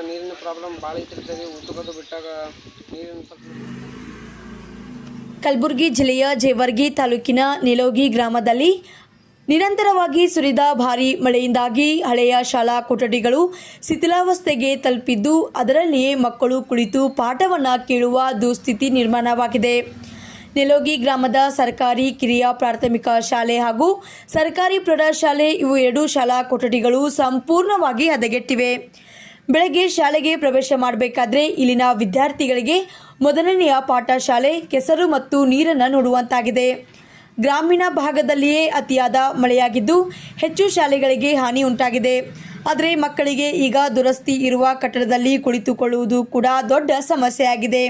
ನೀರಿನ ಪ್ರಾಬ್ಲಮ್ ಭಾಳ ಐತ್ರಿ ಸರಿ. ಊಟಕ್ಕದು ಬಿಟ್ಟಾಗ ನೀರಿನ ಕಲಬುರಗಿ ಜಿಲ್ಲೆಯ ಜೇವರ್ಗಿ ತಾಲೂಕಿನ ನಿಲೋಗಿ ಗ್ರಾಮದಲ್ಲಿ ನಿರಂತರವಾಗಿ ಸುರಿದ ಭಾರೀ ಮಳೆಯಿಂದಾಗಿ ಹಳೆಯ ಶಾಲಾ ಕೊಠಡಿಗಳು ಶಿಥಿಲಾವಸ್ಥೆಗೆ ತಲುಪಿದ್ದು, ಅದರಲ್ಲಿಯೇ ಮಕ್ಕಳು ಕುಳಿತು ಪಾಠವನ್ನು ಕೇಳುವ ದುಸ್ಥಿತಿ ನಿರ್ಮಾಣವಾಗಿದೆ. ನಿಲೋಗಿ ಗ್ರಾಮದ ಸರ್ಕಾರಿ ಕಿರಿಯ ಪ್ರಾಥಮಿಕ ಶಾಲೆ ಹಾಗೂ ಸರ್ಕಾರಿ ಪ್ರೌಢಶಾಲೆ ಇವು ಎರಡೂ ಶಾಲಾ ಕೊಠಡಿಗಳು ಸಂಪೂರ್ಣವಾಗಿ ಹದಗೆಟ್ಟಿವೆ. ಬೆಳಗ್ಗೆ ಶಾಲೆಗೆ ಪ್ರವೇಶ ಮಾಡಬೇಕಾದ್ರೆ ಇಲ್ಲಿನ ವಿದ್ಯಾರ್ಥಿಗಳಿಗೆ ಮೊದಲನೆಯ ಪಾಠ ಶಾಲೆ ಕೆಸರು ಮತ್ತು ನೀರನ್ನು ನೋಡುವಂತಾಗಿದೆ. ಗ್ರಾಮೀಣ ಭಾಗದಲ್ಲಿಯೇ ಅತಿಯಾದ ಮಳೆಯಾಗಿದ್ದು ಹೆಚ್ಚು ಶಾಲೆಗಳಿಗೆ ಹಾನಿ ಉಂಟಾಗಿದೆ. ಆದರೆ ಮಕ್ಕಳಿಗೆ ಈಗ ದುರಸ್ತಿ ಇರುವ ಕಟ್ಟಡದಲ್ಲಿ ಕುಳಿತುಕೊಳ್ಳುವುದು ಕೂಡ ದೊಡ್ಡ ಸಮಸ್ಯೆಯಾಗಿದೆ.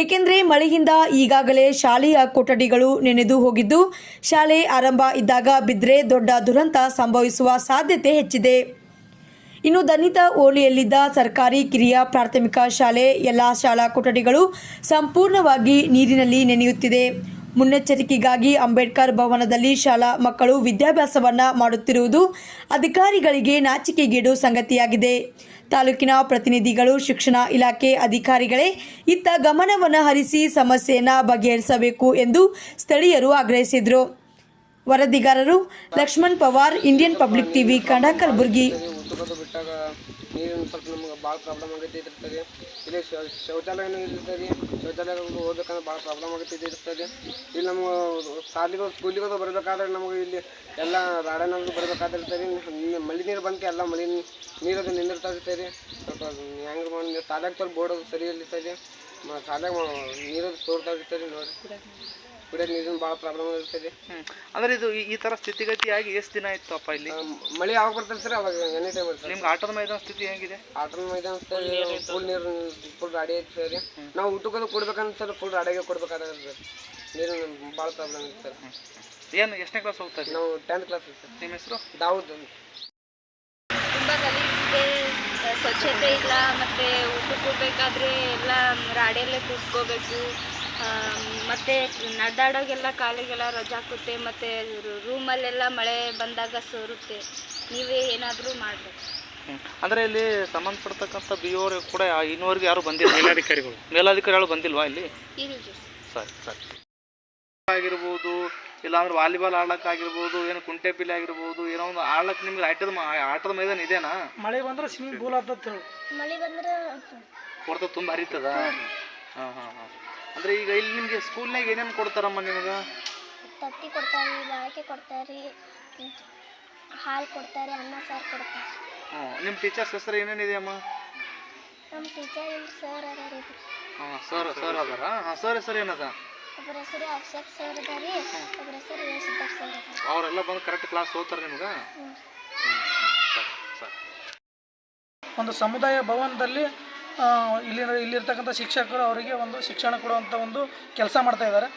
ಏಕೆಂದರೆ ಮಳೆಯಿಂದ ಈಗಾಗಲೇ ಶಾಲೆಯ ಕೊಠಡಿಗಳು ನೆನೆದು ಹೋಗಿದ್ದು, ಶಾಲೆ ಆರಂಭ ಇದ್ದಾಗ ಬಿದ್ದರೆ ದೊಡ್ಡ ದುರಂತ ಸಂಭವಿಸುವ ಸಾಧ್ಯತೆ ಹೆಚ್ಚಿದೆ. ಇನ್ನು ದನಿತ ಓಲಿಯಲ್ಲಿದ್ದ ಸರ್ಕಾರಿ ಕಿರಿಯ ಪ್ರಾಥಮಿಕ ಶಾಲೆ ಎಲ್ಲ ಶಾಲಾ ಕೊಠಡಿಗಳು ಸಂಪೂರ್ಣವಾಗಿ ನೀರಿನಲ್ಲಿ ನೆನೆಯುತ್ತಿದೆ. ಮುನ್ನೆಚ್ಚರಿಕೆಗಾಗಿ ಅಂಬೇಡ್ಕರ್ ಭವನದಲ್ಲಿ ಶಾಲಾ ಮಕ್ಕಳು ವಿದ್ಯಾಭ್ಯಾಸವನ್ನು ಮಾಡುತ್ತಿರುವುದು ಅಧಿಕಾರಿಗಳಿಗೆ ನಾಚಿಕೆಗೇಡು ಸಂಗತಿಯಾಗಿದೆ. ತಾಲೂಕಿನ ಪ್ರತಿನಿಧಿಗಳು, ಶಿಕ್ಷಣ ಇಲಾಖೆ ಅಧಿಕಾರಿಗಳೇ ಇತ್ತ ಗಮನವನ್ನು ಹರಿಸಿ ಸಮಸ್ಯೆಯನ್ನು ಬಗೆಹರಿಸಬೇಕು ಎಂದು ಸ್ಥಳೀಯರು ಆಗ್ರಹಿಸಿದರು. ವರದಿಗಾರರು Lakshman Pawar, Indian public TV, Kannada, Kalaburagi. ಊಟಕ್ಕದು ಬಿಟ್ಟಾಗ ನೀರಿನ ಸ್ವಲ್ಪ ನಮ್ಗೆ ಭಾಳ ಪ್ರಾಬ್ಲಮ್ ಆಗೈತೆ ಸರಿ. ಇಲ್ಲಿ ಶೌಚಾಲಯನೂ ಇಲ್ಲ ಸರಿ. ಶೌಚಾಲಯಗಳು ಹೋಗ್ಬೇಕಂದ್ರೆ ಭಾಳ ಪ್ರಾಬ್ಲಮ್ ಆಗೈತೆ ಸರಿ. ಇಲ್ಲಿ ನಮ್ಗೆ ಶಾಲೆಗಳು ಸ್ಕೂಲಿಗೋದು ಬರಬೇಕಾದ್ರೆ ನಮಗೆ ಇಲ್ಲಿ ಎಲ್ಲ ರಾಡನದು ಬರಬೇಕಾದ್ರೆ ಸರಿ. ಮಳೆ ನೀರು ಬಂದು ಎಲ್ಲ ಮಳೆ ನೀರದು ನಿಂದಿರ್ತದೆ ಸರಿ. ಸ್ವಲ್ಪ ಹೆಂಗೆ ಮಾಡಿ ಶಾಲೆಗೆ ಸ್ವಲ್ಪ ಬೋರ್ಡೋದು ಸರಿ ಇಲ್ಲಿ ಸರಿ. ಶಾಲೆಗೆ ನೀರದು ತೋರ್ತಾವೆ ಸರಿ. ನೋಡಿ ಕುಡಿಯೋದು ನೀರಿನ ಭಾಳ ಪ್ರಾಬ್ಲಮ್ ಇದೆ ಸರಿ. ಅಂದರೆ ಇದು ಈ ಥರ ಸ್ಥಿತಿಗತಿಯಾಗಿ ಎಷ್ಟು ದಿನ ಇತ್ತಪ್ಪ ಇಲ್ಲಿ? ಮಳೆ ಯಾವಾಗ ಬರ್ತದೆ ಸರ್ ಅವಾಗ ಎನಿ ಟೈಮ್ ಇರ್ತದೆ. ನಿಮ್ಗೆ ಆಟದ ಮೈದಾನ ಸ್ಥಿತಿ ಹೇಗಿದೆ? ಆಟದ ಮೈದಾನ ಫುಲ್ ನೀರು ಫುಲ್ ರಾಡಿ ಐತೆ ಸರಿ. ನಾವು ಊಟಕ್ಕದು ಕೊಡ್ಬೇಕಂತ ಸರ್ ಫುಲ್ ರಾಡಿಗೆ ಕೊಡ್ಬೇಕಾದ್ರೆ ಸರ್. ನೀರಿನ ಭಾಳ ಪ್ರಾಬ್ಲಮ್ ಇದೆ ಸರ್. ಏನು ಎಷ್ಟನೇ ಕ್ಲಾಸ್ ಹೋಗ್ತಾ ಇದ್ದೀವಿ? ನಾವು 10th ಕ್ಲಾಸ್ ಸರ್. ನಿಮ್ಮ ಹೆಸರು? ದಾವೂದ್. ತುಂಬ ಗಲೀಜಿದೆ, ಸ್ವಚ್ಛತೆ ಇಲ್ಲ. ಮತ್ತು ಊಟಕ್ಕೆ ಹೋಗ್ಬೇಕಾದ್ರೆ ಎಲ್ಲ ರಾಡಿಯಲ್ಲೇ ಕೂತ್ಕೋಬೇಕು. ಮತ್ತು ನಡೆದಾಡೋಗೆಲ್ಲ ಕಾಲಿಗೆಲ್ಲ ರಜೆ ಹಾಕುತ್ತೆ. ಮತ್ತು ರೂಮಲ್ಲೆಲ್ಲ ಮಳೆ ಬಂದಾಗ ಸೋರುತ್ತೆ. ನೀವೇ ಏನಾದರೂ ಮಾಡಬೇಕು. ಅಂದರೆ ಇಲ್ಲಿ ಸಂಬಂಧಪಡ್ತಕ್ಕಂಥ BO ಕೂಡ ಇನ್ನೂವರೆಗೆ ಯಾರು ಬಂದಿಲ್ಲ? ಮೇಲಾಧಿಕಾರಿಗಳು ಬಂದಿಲ್ವಾ ಇಲ್ಲಿ? ಇಲ್ಲ ಸರಿ ಸರಿ. ಆಗಿರ್ಬೋದು, ಇಲ್ಲಾಂದ್ರೆ ವಾಲಿಬಾಲ್ ಆಡ್ಲಿಕ್ಕಾಗಿರ್ಬೋದು, ಏನು ಕುಂಟೆ ಪಿಲ್ಲೆ ಆಗಿರ್ಬೋದು, ಏನೋ ಒಂದು ಆಡ್ಲಿಕ್ಕೆ ನಿಮ್ಗೆ ಆಟದ ಮೈದಾನ ಇದೆನಾ? ಮಳೆ ಬಂದ್ರೆ ಸ್ವಿಮ್ಮಿಂಗ್ ಪೂಲ್ ಆಗ್ತದೆ. ಮಳೆ ಬಂದ್ರೆ ಹೊರತು ತುಂಬ ಹರಿತದ? ಹಾಂ ಹಾಂ ಹಾಂ. ಅಂದರೆ ಈಗ ಇಲ್ಲಿ ನಿಮಗೆ ಸ್ಕೂಲ್ನಾಗ ಏನೇನು ಕೊಡ್ತಾರಮ್ಮ ನಿಮಗೆ? ತತ್ತಿ ಕೊಡ್ತಾರೆ, ಬಾಳಿಕೆ ಕೊಡ್ತಾರೆ, ಹಾಲು ಕೊಡ್ತಾರೆ, ಅನ್ನ ಸಾರು ಕೊಡ್ತಾರೆ. ಹ್ಞೂ. ನಿಮ್ಮ ಟೀಚರ್ಸ್ ಹೆಸರು ಏನೇನಿದೆ ಅಮ್ಮ? ನಮ್ಮ ಟೀಚರ್ ಸರ್ ಅದಾರ. ಹಾಂ ಸರ್ ಅದಾರ. ಹಾಂ ಸರ್ ಹೆಸರು ಏನದ? ಒಬ್ಬರ ಹೆಸರು ಅಕ್ಷಕ್ ಸರ್ ಅದಾರಿ, ಒಬ್ಬರ ಹೆಸರು ಯಶೋಧರ್ ಸರ್ ಅದಾರ. ಅವರೆಲ್ಲ ಬಂದು ಕರೆಕ್ಟ್ ಕ್ಲಾಸ್ ಹೋಗ್ತಾರೆ ನಿಮ್ಗೆ? ಸರಿ ಸರಿ. ಒಂದು ಸಮುದಾಯ ಭವನದಲ್ಲಿ ಇಲ್ಲಿರ್ತಕ್ಕಂಥ ಶಿಕ್ಷಕರು ಅವರಿಗೆ ಒಂದು ಶಿಕ್ಷಣ ಕೊಡುವಂಥ ಒಂದು ಕೆಲಸ ಮಾಡ್ತಾ ಇದ್ದಾರೆ.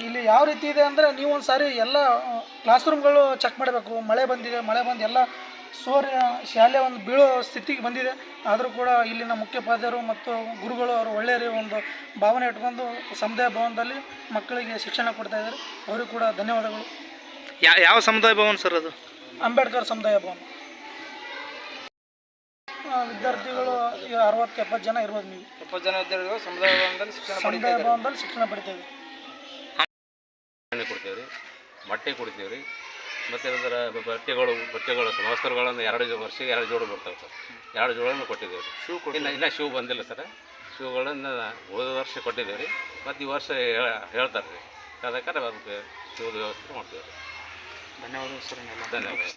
ಇಲ್ಲಿ ಯಾವ ರೀತಿ ಇದೆ ಅಂದರೆ, ನೀವು ಒಂದು ಸಾರಿ ಎಲ್ಲ ಕ್ಲಾಸ್ ರೂಮ್ಗಳು ಚೆಕ್ ಮಾಡಬೇಕು. ಮಳೆ ಬಂದಿದೆ, ಮಳೆ ಬಂದು ಎಲ್ಲ ಶಾಲೆ ಒಂದು ಬೀಳೋ ಸ್ಥಿತಿಗೆ ಬಂದಿದೆ. ಆದರೂ ಕೂಡ ಇಲ್ಲಿನ ಮುಖ್ಯೋಪಾಧ್ಯಾಯರು ಮತ್ತು ಗುರುಗಳು ಅವರು ಒಳ್ಳೆಯ ಒಂದು ಭಾವನೆ ಇಟ್ಕೊಂಡು ಸಮುದಾಯ ಭವನದಲ್ಲಿ ಮಕ್ಕಳಿಗೆ ಶಿಕ್ಷಣ ಕೊಡ್ತಾ ಇದ್ದಾರೆ. ಅವರಿಗೂ ಕೂಡ ಧನ್ಯವಾದಗಳು. ಯಾವ ಸಮುದಾಯ ಭವನ ಸರ್ ಅದು? ಅಂಬೇಡ್ಕರ್ ಸಮುದಾಯ ಭವನ. ವಿದ್ಯಾರ್ಥಿಗಳು 60-70 ಜನ ಇರ್ಬೋದು. ನೀವು 70 ಜನ ವಿದ್ಯಾರ್ಥಿಗಳು ಸಮುದಾಯ ಭವನದಲ್ಲಿ ಶಿಕ್ಷಣ ಪಡಿತೇವೆ. ಕೊಡ್ತೀವಿ ರೀ, ಬಟ್ಟೆ ಕೊಡ್ತೀವಿ ರೀ. ಮತ್ತು ಅದರ ಬಟ್ಟೆಗಳು ವಸ್ತ್ರಗಳನ್ನು 2 ವರ್ಷಕ್ಕೆ 2 ಜೋಡಿ ಬರ್ತಾವೆ ಸರ್. 2 ಜೋಡನ್ನು ಕೊಟ್ಟಿದ್ದೇವೆ ರೀ. ಇನ್ನೂ ಶೂ ಬಂದಿಲ್ಲ ಸರ್. ಶೂಗಳನ್ನು ಹೋದ ವರ್ಷ ಕೊಟ್ಟಿದ್ದೇವೆ ರೀ. ಮತ್ತು ಈ ವರ್ಷ ಹೇಳ್ತಾರೆ ರೀ. ಅದಕ್ಕೆ ಅದಕ್ಕೆ ಶೂದ ವ್ಯವಸ್ಥೆ ಮಾಡ್ತೀವಿ ರೀ. ಧನ್ಯವಾದ ಸರ್. ಧನ್ಯವಾದ.